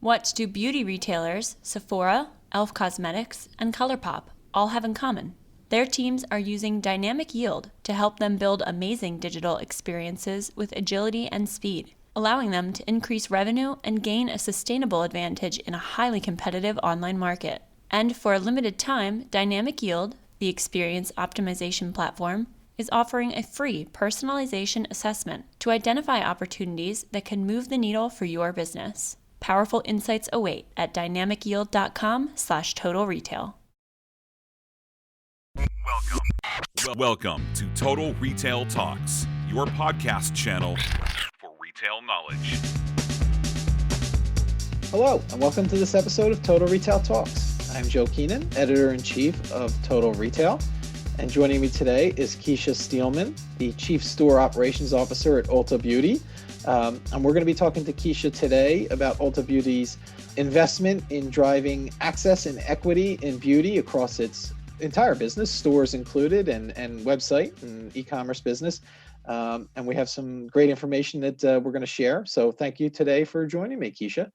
What do beauty retailers Sephora, e.l.f. Cosmetics, and ColourPop all have in common? Their teams are using dynamic yield to help them build amazing digital experiences with agility and speed, allowing them to increase revenue and gain a sustainable advantage in a highly competitive online market. And for a limited time, Dynamic Yield, the experience optimization platform, is offering a free personalization assessment to identify opportunities that can move the needle for your business. Powerful insights await at dynamicyield.com/total retail. Welcome to Total Retail Talks, your podcast channel for retail knowledge. Hello, and welcome to this episode of Total Retail Talks. I'm Joe Keenan, Editor-in-Chief of Total Retail, and joining me today is Kecia Steelman, the Chief Store Operations Officer at Ulta Beauty. And we're going to be talking to Kecia today about Ulta Beauty's investment in driving access and equity in beauty across its entire business, stores included, and website and e-commerce business. And we have some great information that we're going to share. So thank you today for joining me, Kecia.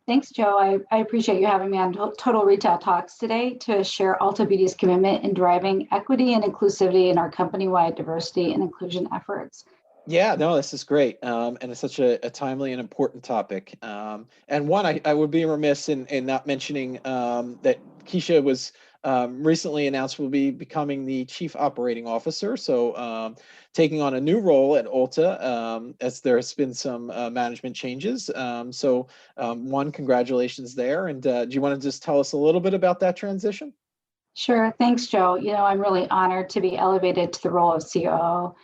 Thanks, Joe. I appreciate you having me on Total Retail Talks today to share Ulta Beauty's commitment in driving equity and inclusivity in our company-wide diversity and inclusion efforts. Yeah, no, this is great. And it's such a timely and important topic. And one, I would be remiss in not mentioning that Kecia was recently announced will be becoming the Chief Operating Officer. So taking on a new role at Ulta as there has been some management changes. One, congratulations there. And do you want to just tell us a little bit about that transition? Sure. Thanks, Joe. You know, I'm really honored to be elevated to the role of COO.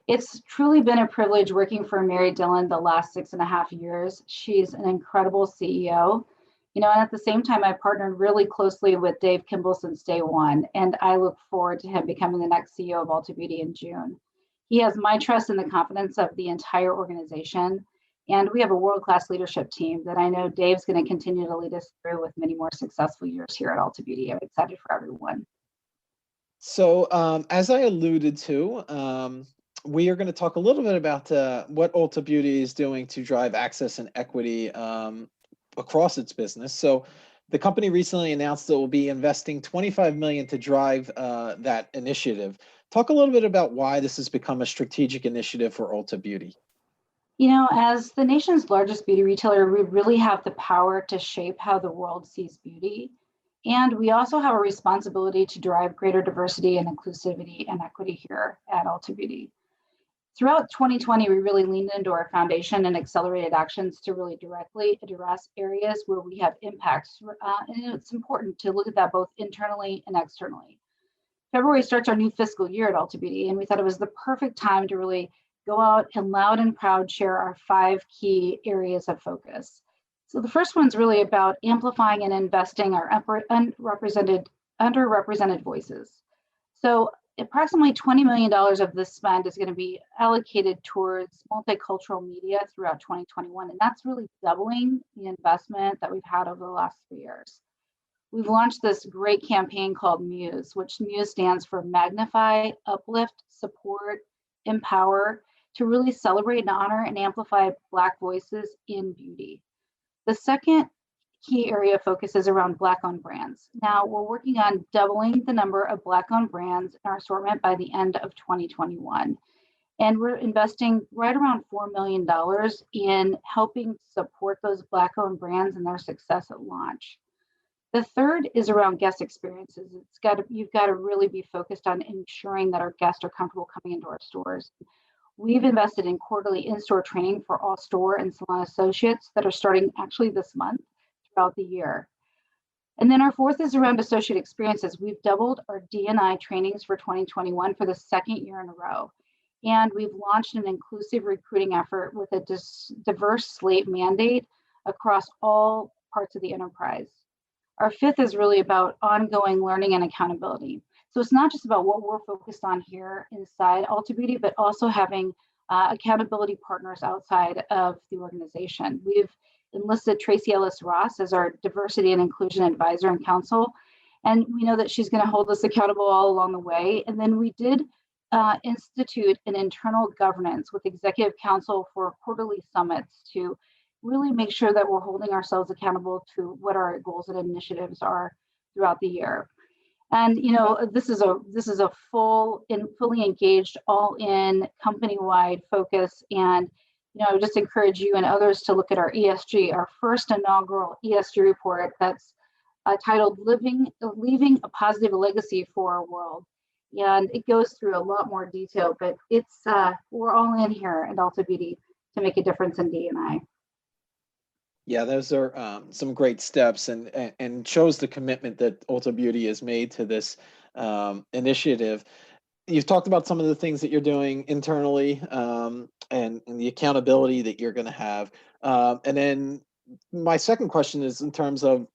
It's truly been a privilege working for Mary Dillon the last 6.5 years. She's an incredible CEO. You know, and at the same time, I've partnered really closely with Dave Kimball since day one, and I look forward to him becoming the next CEO of Ulta Beauty in June. He has my trust and the confidence of the entire organization, and we have a world-class leadership team that I know Dave's going to continue to lead us through with many more successful years here at Ulta Beauty. I'm excited for everyone. So as I alluded to, we are going to talk a little bit about what Ulta Beauty is doing to drive access and equity across its business. So the company recently announced that it will be investing $25 million to drive that initiative. Talk a little bit about why this has become a strategic initiative for Ulta Beauty. You know, as the nation's largest beauty retailer, we really have the power to shape how the world sees beauty. And we also have a responsibility to drive greater diversity and inclusivity and equity here at Ulta Beauty. Throughout 2020, we really leaned into our foundation and accelerated actions to really directly address areas where we have impacts. And it's important to look at that both internally and externally. February starts our new fiscal year at Ulta Beauty, and we thought it was the perfect time to really go out and loud and proud share our 5 key areas of focus. So the first one's really about amplifying and investing our underrepresented voices. So approximately $20 million of this spend is going to be allocated towards multicultural media throughout 2021, and that's really doubling the investment that we've had over the last 3 years. We've launched this great campaign called Muse, which Muse stands for Magnify, Uplift, Support, Empower, to really celebrate and honor and amplify Black voices in beauty. The second key area of focus is around Black-owned brands. Now, we're working on doubling the number of Black-owned brands in our assortment by the end of 2021. And we're investing right around $4 million in helping support those Black-owned brands and their success at launch. The third is around guest experiences. You've got to really be focused on ensuring that our guests are comfortable coming into our stores. We've invested in quarterly in-store training for all store and salon associates that are starting actually this month throughout the year. And then our fourth is around associate experiences. We've doubled our D&I trainings for 2021 for the second year in a row. And we've launched an inclusive recruiting effort with a diverse slate mandate across all parts of the enterprise. Our fifth is really about ongoing learning and accountability. So it's not just about what we're focused on here inside Ulta Beauty, but also having accountability partners outside of the organization. We've enlisted Tracy Ellis Ross as our diversity and inclusion advisor and counsel, and we know that she's going to hold us accountable all along the way. And then we did institute an internal governance with executive council for quarterly summits to really make sure that we're holding ourselves accountable to what our goals and initiatives are throughout the year. And this is a fully engaged, all in company-wide focus. And I would just encourage you and others to look at our ESG, our first inaugural ESG report that's titled "Leaving a Positive Legacy for Our World." And it goes through a lot more detail, but it's we're all in here at Ulta Beauty to make a difference in D&I. Yeah, those are some great steps, and shows the commitment that Ulta Beauty has made to this initiative. You've talked about some of the things that you're doing internally, and the accountability that you're going to have. And then my second question is in terms of,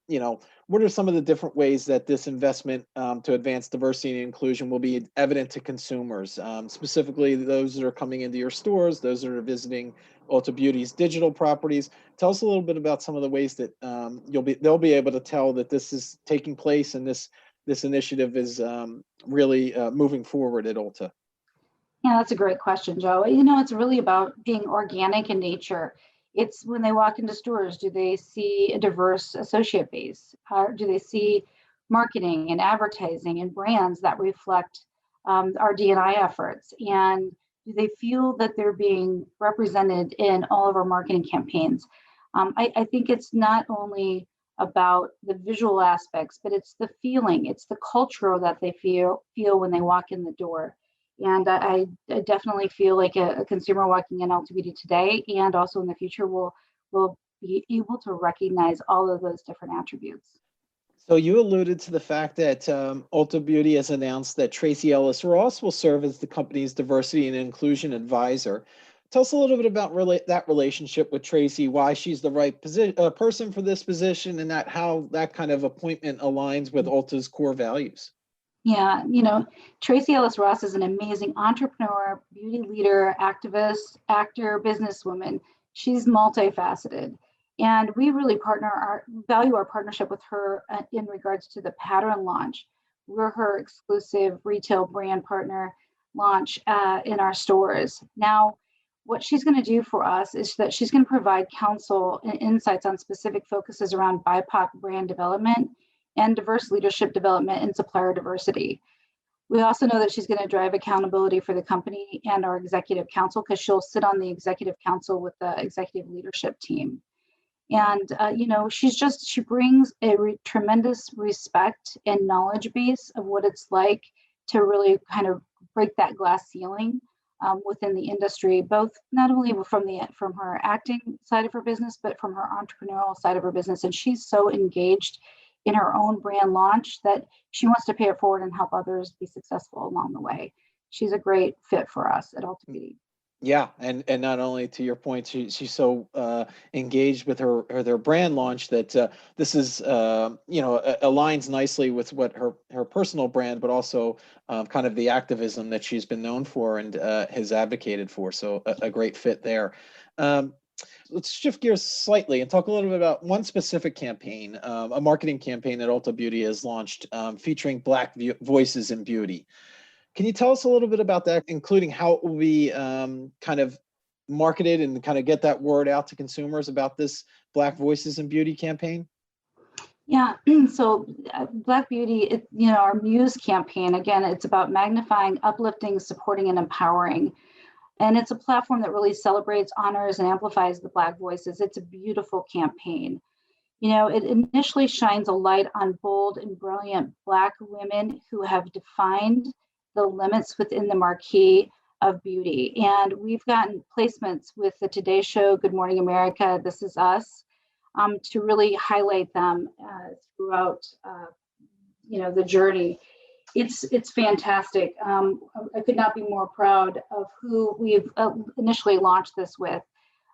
what are some of the different ways that this investment to advance diversity and inclusion will be evident to consumers, specifically those that are coming into your stores, those that are visiting Ulta Beauty's digital properties? Tell us a little bit about some of the ways that they'll be able to tell that this is taking place and this initiative is really moving forward at Ulta. Yeah, that's a great question, Joe. It's really about being organic in nature. It's when they walk into stores, do they see a diverse associate base? Do they see marketing and advertising and brands that reflect our D&I efforts? And do they feel that they're being represented in all of our marketing campaigns? I think it's not only about the visual aspects, but it's the feeling, it's the culture that they feel when they walk in the door. And I definitely feel like a consumer walking in Ulta Beauty today and also in the future will be able to recognize all of those different attributes. So you alluded to the fact that Ulta Beauty has announced that Tracy Ellis Ross will serve as the company's diversity and inclusion advisor. Tell us a little bit about that relationship with Tracy, why she's the right person for this position, and how that kind of appointment aligns with Ulta's core values. Yeah, Tracy Ellis Ross is an amazing entrepreneur, beauty leader, activist, actor, businesswoman. She's multifaceted. And we really value our partnership with her in regards to the pattern launch. We're her exclusive retail brand partner launch in our stores. Now, what she's going to do for us is that she's going to provide counsel and insights on specific focuses around BIPOC brand development and diverse leadership development and supplier diversity. We also know that she's going to drive accountability for the company and our executive council, because she'll sit on the executive council with the executive leadership team. And, she brings a tremendous respect and knowledge base of what it's like to really kind of break that glass ceiling within the industry, both not only from her acting side of her business, but from her entrepreneurial side of her business. And she's so engaged in her own brand launch that she wants to pay it forward and help others be successful along the way. She's a great fit for us at Ulta Beauty. Yeah, and not only, to your point, she's so engaged with their brand launch that this is aligns nicely with what her personal brand, but also kind of the activism that she's been known for and has advocated for. So a great fit there. Let's shift gears slightly and talk a little bit about one specific campaign, a marketing campaign that Ulta Beauty has launched featuring Black voices in beauty. Can you tell us a little bit about that, including how it will be kind of marketed and kind of get that word out to consumers about this Black Voices in Beauty campaign? Yeah, so Black Beauty, our Muse campaign, again, it's about magnifying, uplifting, supporting, and empowering. And it's a platform that really celebrates, honors, and amplifies the Black voices. It's a beautiful campaign. It initially shines a light on bold and brilliant Black women who have defined the limits within the marquee of beauty. And we've gotten placements with the Today Show, Good Morning America, This Is Us, to really highlight them throughout, the journey. It's fantastic. I could not be more proud of who we've initially launched this with.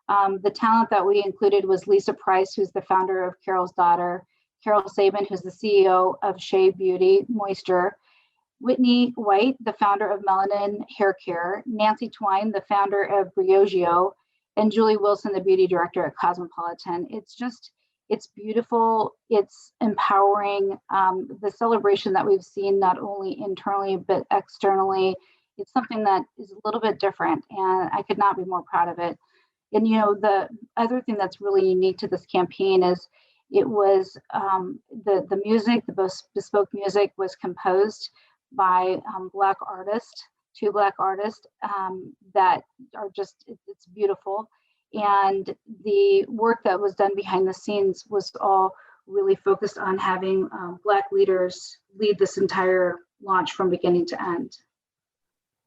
The talent that we included was Lisa Price, who's the founder of Carol's Daughter, Carol Sabin, who's the CEO of Shea Beauty Moisture, Whitney White, the founder of Melanin Hair Care, Nancy Twine, the founder of Briogeo, and Julie Wilson, the beauty director at Cosmopolitan. It's beautiful, it's empowering. The celebration that we've seen not only internally, but externally, it's something that is a little bit different, and I could not be more proud of it. And the other thing that's really unique to this campaign is it was the music, the bespoke music was composed by Black artists, two Black artists that are just, it's beautiful. And the work that was done behind the scenes was all really focused on having Black leaders lead this entire launch from beginning to end.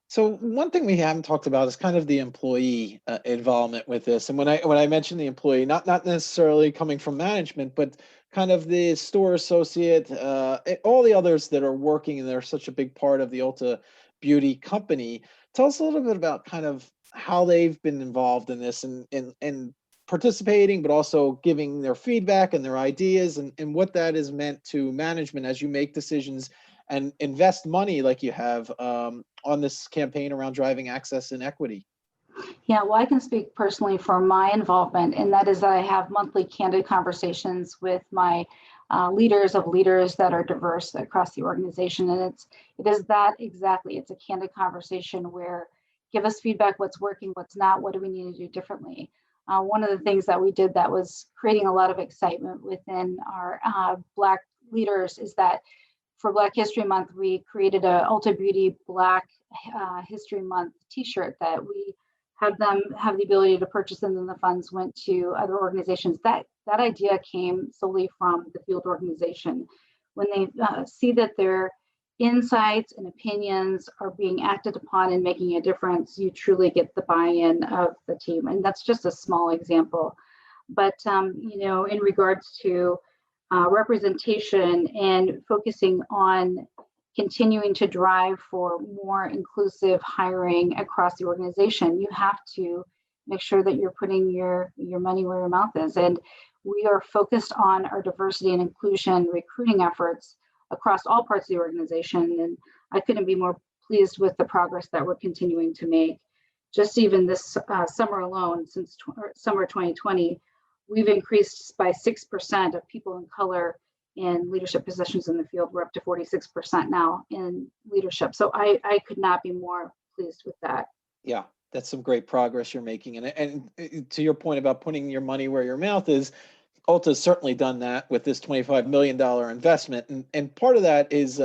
So one thing we haven't talked about is kind of the employee involvement with this. And when I mention the employee, not necessarily coming from management, but kind of the store associate, all the others that are working, and they're such a big part of the Ulta Beauty company. Tell us a little bit about kind of how they've been involved in this and participating, but also giving their feedback and their ideas, and what that has meant to management as you make decisions and invest money like you have on this campaign around driving access and equity. Yeah, well, I can speak personally for my involvement, and that is that I have monthly candid conversations with my leaders that are diverse across the organization. And it is that exactly. It's a candid conversation where give us feedback, what's working, what's not, what do we need to do differently. One of the things that we did that was creating a lot of excitement within our Black leaders is that for Black History Month, we created a Ulta Beauty Black History Month t-shirt that we had them have the ability to purchase, and then the funds went to other organizations. That idea came solely from the field organization. When they see that their insights and opinions are being acted upon and making a difference, you truly get the buy-in of the team. And that's just a small example. But in regards to representation and focusing on continuing to drive for more inclusive hiring across the organization, you have to make sure that you're putting your money where your mouth is. And we are focused on our diversity and inclusion recruiting efforts across all parts of the organization. And I couldn't be more pleased with the progress that we're continuing to make. Just even this summer alone, since summer 2020, we've increased by 6% of people of color in leadership positions in the field. We're up to 46% now in leadership. So I could not be more pleased with that. Yeah, that's some great progress you're making. And to your point about putting your money where your mouth is, Ulta's certainly done that with this $25 million investment. And part of that is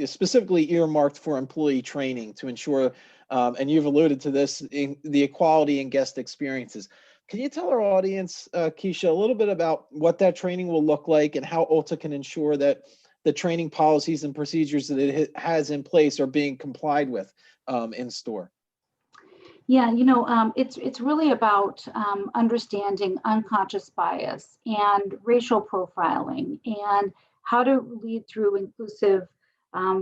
specifically earmarked for employee training to ensure, and you've alluded to this, in the equality and guest experiences. Can you tell our audience, Kecia, a little bit about what that training will look like and how Ulta can ensure that the training policies and procedures that it has in place are being complied with in store? Yeah, it's really about understanding unconscious bias and racial profiling and how to lead through inclusive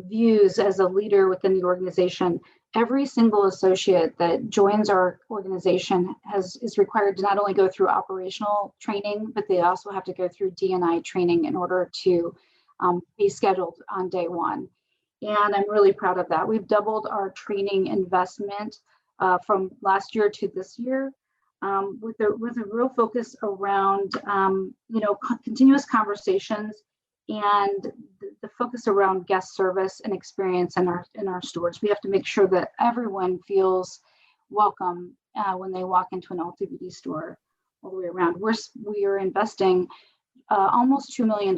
views as a leader within the organization. Every single associate that joins our organization is required to not only go through operational training, but they also have to go through D&I training in order to be scheduled on day one. And I'm really proud of that. We've doubled our training investment from last year to this year, with a real focus around continuous conversations and the focus around guest service and experience in our stores. We have to make sure that everyone feels welcome when they walk into an Ulta Beauty store all the way around. We are investing almost $2 million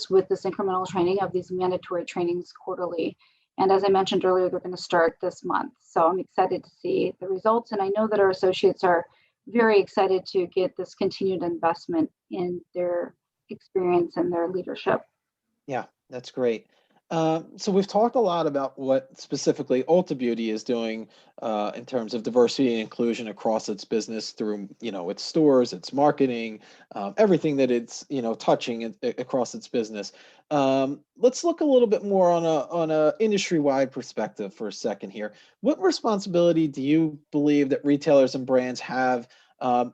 with this incremental training of these mandatory trainings quarterly. And as I mentioned earlier, they're going to start this month. So I'm excited to see the results. And I know that our associates are very excited to get this continued investment in their experience and their leadership. Yeah, that's great. So we've talked a lot about what specifically Ulta Beauty is doing in terms of diversity and inclusion across its business through, its stores, its marketing, everything that it's, touching across its business. Let's look a little bit more on a industry-wide perspective for a second here. What responsibility do you believe that retailers and brands have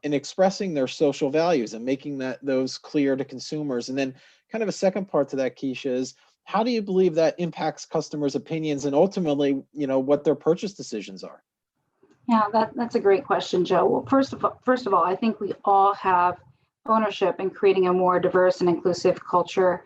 in expressing their social values and making those clear to consumers? And then kind of a second part to that, Kecia, is how do you believe that impacts customers' opinions and ultimately, what their purchase decisions are? Yeah, that's a great question, Joe. Well, first of all, I think we all have ownership in creating a more diverse and inclusive culture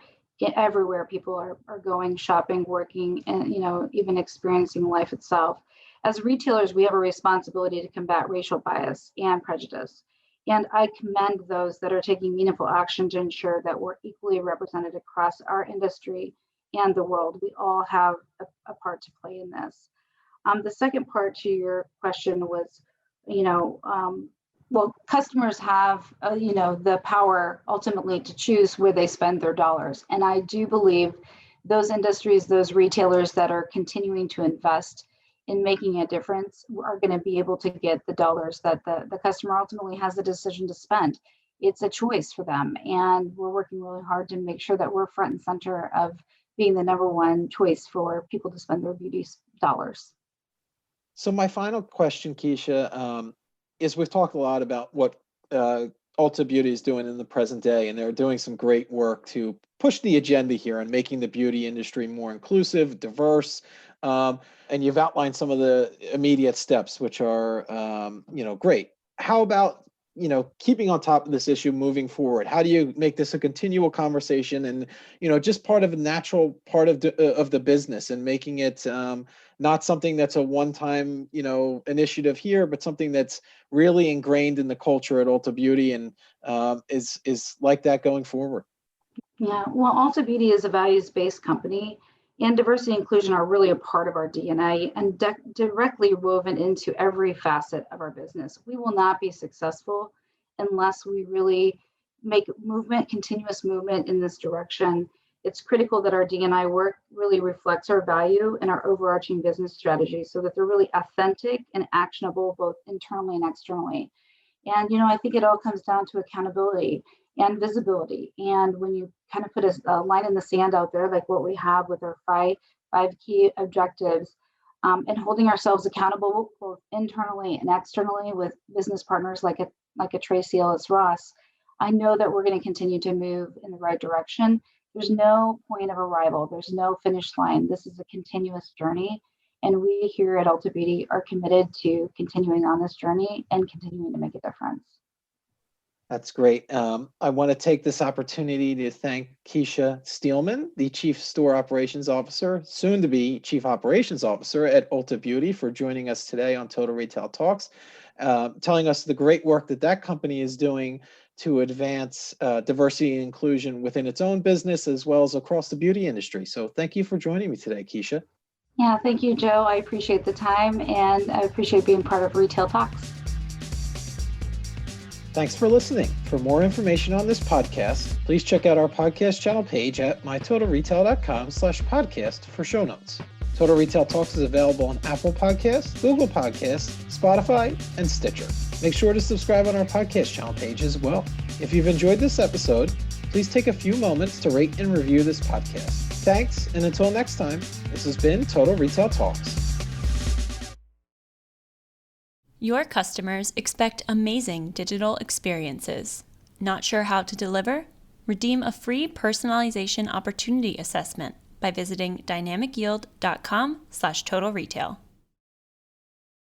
everywhere people are going, shopping, working, and even experiencing life itself. as retailers, we have a responsibility to combat racial bias and prejudice. And I commend those that are taking meaningful action to ensure that we're equally represented across our industry and the world. We all have a part to play in this. The second part to your question was, well, customers have, the power ultimately to choose where they spend their dollars. And I do believe those industries, those retailers that are continuing to invest in making a difference are going to be able to get the dollars that the customer ultimately has the decision to spend. It's a choice for them. And we're working really hard to make sure that we're front and center of being the number one choice for people to spend their beauty dollars. So my final question, Kecia, is we've talked a lot about what Ulta Beauty is doing in the present day, and they're doing some great work to push the agenda here and making the beauty industry more inclusive, diverse. And you've outlined some of the immediate steps, which are, great. How about, keeping on top of this issue moving forward? How do you make this a continual conversation and, just part of a natural part of the business, and making it not something that's a one-time, initiative here, but something that's really ingrained in the culture at Ulta Beauty and is like that going forward? Yeah, well, Ulta Beauty is a values-based company, and diversity and inclusion are really a part of our DNA and directly woven into every facet of our business. We will not be successful unless we really make continuous movement in this direction. It's critical that our D&I work really reflects our value and our overarching business strategy so that they're really authentic and actionable both internally and externally. And, I think it all comes down to accountability and visibility. And when you kind of put a line in the sand out there, like what we have with our five key objectives, and holding ourselves accountable both internally and externally with business partners like a Tracy Ellis Ross, I know that we're going to continue to move in the right direction. There's no point of arrival. There's no finish line. This is a continuous journey. And we here at Ulta Beauty are committed to continuing on this journey and continuing to make a difference. That's great. I want to take this opportunity to thank Kecia Steelman, the Chief Store Operations Officer, soon to be Chief Operations Officer at Ulta Beauty, for joining us today on Total Retail Talks, telling us the great work that company is doing to advance diversity and inclusion within its own business as well as across the beauty industry. So thank you for joining me today, Kecia. Yeah, thank you, Joe. I appreciate the time, and I appreciate being part of Retail Talks. Thanks for listening. For more information on this podcast, please check out our podcast channel page at mytotalretail.com/podcast for show notes. Total Retail Talks is available on Apple Podcasts, Google Podcasts, Spotify, and Stitcher. Make sure to subscribe on our podcast channel page as well. If you've enjoyed this episode, please take a few moments to rate and review this podcast. Thanks, and until next time, this has been Total Retail Talks. Your customers expect amazing digital experiences. Not sure how to deliver? Redeem a free personalization opportunity assessment by visiting dynamicyield.com/totalretail.